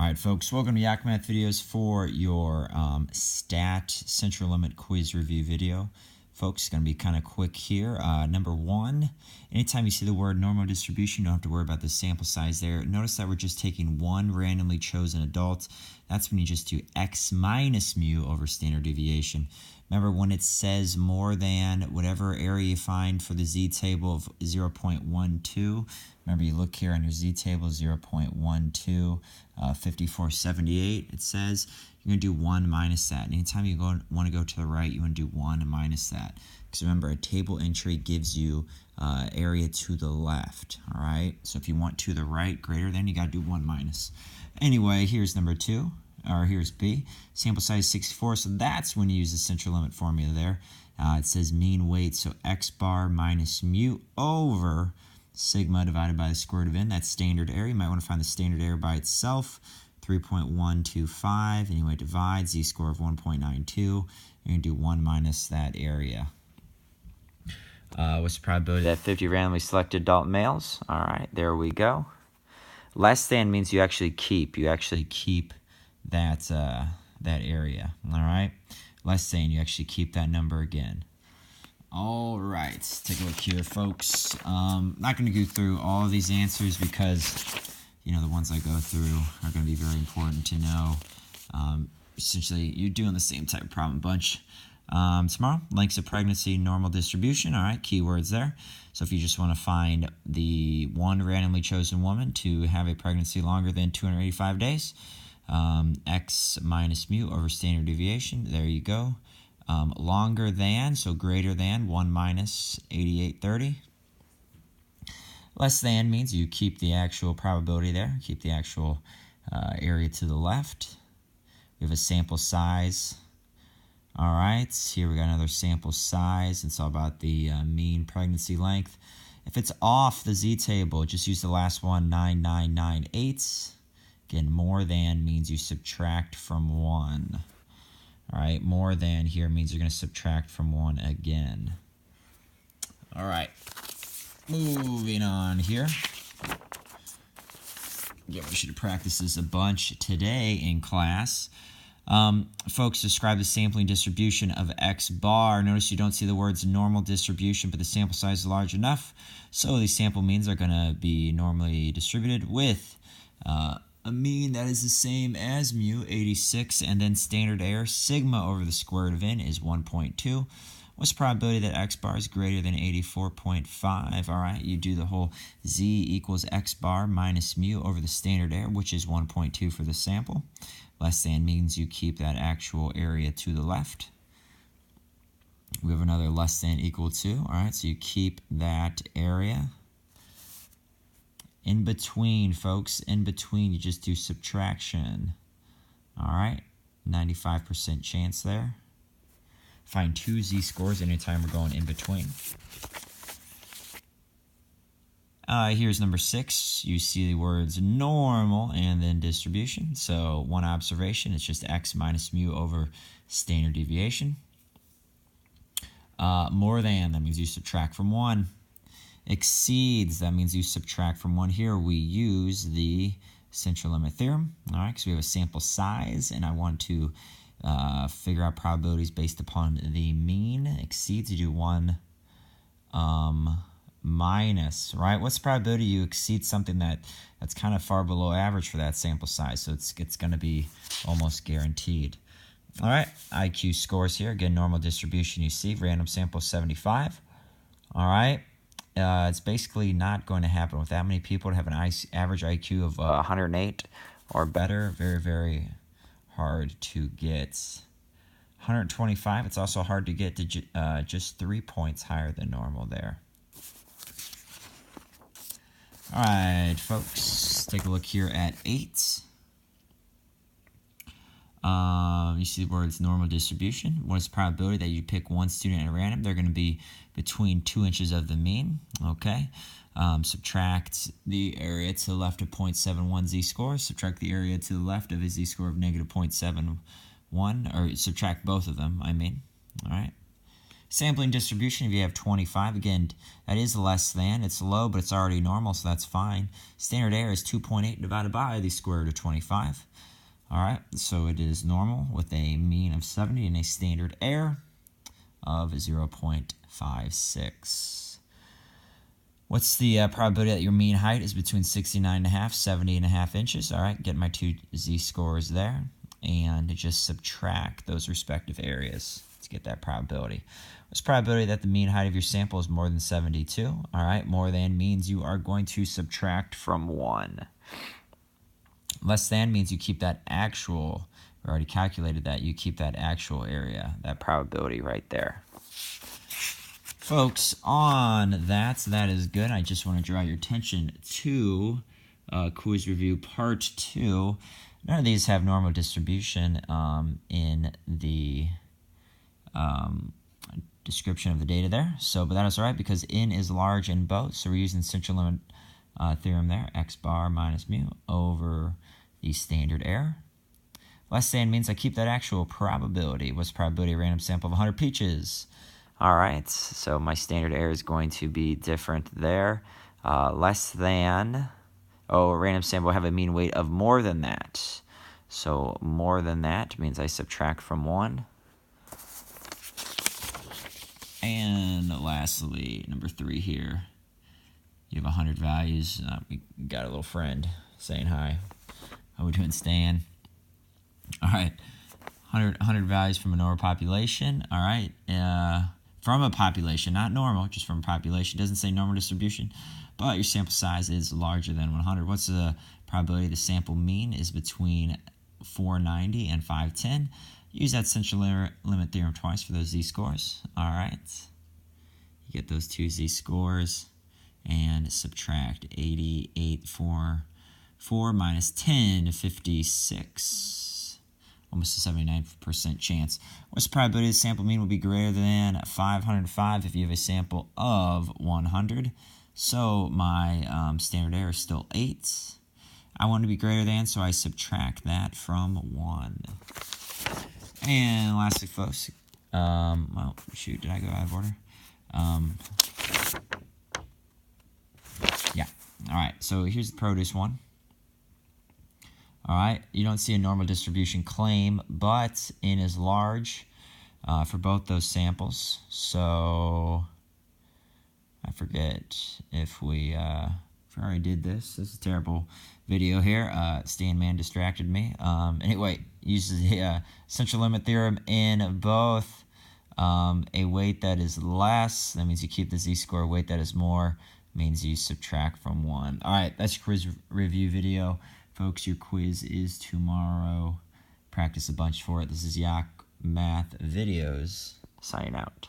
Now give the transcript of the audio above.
Alright folks, welcome to Yak Math Videos for your stat central limit quiz review video. Folks, it's going to be kind of quick here. Number one, anytime you see the word normal distribution, you don't have to worry about the sample size there. Notice that we're just taking one randomly chosen adult. That's when you just do x minus mu over standard deviation. Remember, when it says more than whatever area you find for the z-table of 0.12, remember you look here on your z-table, 0.12, 5478, it says you're going to do 1 minus that. And anytime you want to go to the right, you want to do 1 minus that. Because remember, a table entry gives you area to the left, all right? So if you want to the right greater than, you got to do 1 minus. Anyway, here's number 2. Or here's B, sample size 64, so that's when you use the central limit formula there. It says mean weight, so x bar minus mu over sigma divided by the square root of n. That's standard error. You might want to find the standard error by itself, 3.125. Anyway, divide z-score of 1.92. You're going to do 1 minus that area. What's the probability that 50 randomly selected adult males? All right, there we go. Less than means you actually keep. You actually keep that area, all right? Less than, you actually keep that number again. All right, take a look here, folks. Not going to go through all of these answers because, you know, the ones I go through are going to be very important to know. Essentially, you're doing the same type of problem bunch. Tomorrow, lengths of pregnancy, normal distribution, all right, keywords there. So if you just want to find the one randomly chosen woman to have a pregnancy longer than 285 days, x minus mu over standard deviation, there you go. Longer than, so greater than 1 minus 8830. Less than means you keep the actual probability there, keep the actual area to the left. We have a sample size. All right, here we got another sample size. It's all about the mean pregnancy length. If it's off the z-table, just use the last one, 9998. Again, more than means you subtract from 1. All right, more than here means you're going to subtract from 1 again. All right, moving on here. Yeah, we should have practiced this a bunch today in class. Folks, describe the sampling distribution of x bar. Notice you don't see the words normal distribution, but the sample size is large enough. So these sample means are going to be normally distributed with a mean that is the same as mu, 86, and then standard error, sigma over the square root of n is 1.2. What's the probability that x bar is greater than 84.5? All right, you do the whole z equals x bar minus mu over the standard error, which is 1.2 for the sample. Less than means you keep that actual area to the left. We have another less than equal to. All right, so you keep that area. In between, folks, in between, you just do subtraction. All right, 95% chance there. Find two z-scores anytime we're going in between. Here's number 6. You see the words normal and then distribution. So one observation, it's just x minus mu over standard deviation. More than, that means you subtract from 1. Exceeds, that means you subtract from 1. Here we use the central limit theorem, all right, because we have a sample size, and I want to figure out probabilities based upon the mean. Exceeds, you do 1 minus, right? What's the probability you exceed something that's kind of far below average for that sample size? So it's going to be almost guaranteed. All right, IQ scores here. Again, normal distribution you see, random sample 75. All right. It's basically not going to happen with that many people to have an average IQ of 108 or better. Very, very hard to get. 125, it's also hard to get to just 3 points higher than normal there. All right, folks, take a look here at 8. You see the words normal distribution. What is the probability that you pick one student at random? They're going to be between 2 inches of the mean. Okay. Subtract the area to the left of 0.71 z-score. Subtract the area to the left of a z-score of negative 0.71. Or subtract both of them, I mean. All right. Sampling distribution, if you have 25, again, that is less than. It's low, but it's already normal, so that's fine. Standard error is 2.8 divided by the square root of 25. All right, so it is normal with a mean of 70 and a standard error of 0.56. What's the probability that your mean height is between 69.5, 70.5 inches? All right, get my two z-scores there, and just subtract those respective areas to get that probability. What's the probability that the mean height of your sample is more than 72? All right, more than means you are going to subtract from 1. Less than means you keep that actual, we already calculated that, you keep that actual area, that probability right there. Folks, on that is good. I just want to draw your attention to quiz review part 2. None of these have normal distribution in the description of the data there. So, but that is all right because n is large in both. So we're using central limit theorem there, x bar minus mu over the standard error. Less than means I keep that actual probability. What's the probability of a random sample of 100 peaches? All right, so my standard error is going to be different there. Less than, a random sample will have a mean weight of more than that. So more than that means I subtract from 1. And lastly, number 3 here. You have 100 values. We got a little friend saying hi. How we doing, Stan? All right, 100 values from a normal population. All right, from a population, not normal, just from a population. It doesn't say normal distribution, but your sample size is larger than 100. What's the probability the sample mean is between 490 and 510? Use that central limit theorem twice for those z-scores. All right, you get those two z-scores and subtract 88.44 minus 10, 56. Almost a 79% chance. What's the probability the sample mean will be greater than 505 if you have a sample of 100? So my standard error is still 8. I want to be greater than, so I subtract that from 1. And lastly, folks, well, shoot, did I go out of order? Yeah. All right, so here's the produce one. All right, you don't see a normal distribution claim, but n is large for both those samples. So I forget if we already did this. This is a terrible video here. Stan Man distracted me. Anyway, uses the central limit theorem in both. A weight that is less, that means you keep the z-score. Weight that is more means you subtract from 1. All right, that's your quiz review video. Folks, your quiz is tomorrow. Practice a bunch for it. This is Yak Math Videos. Signing out.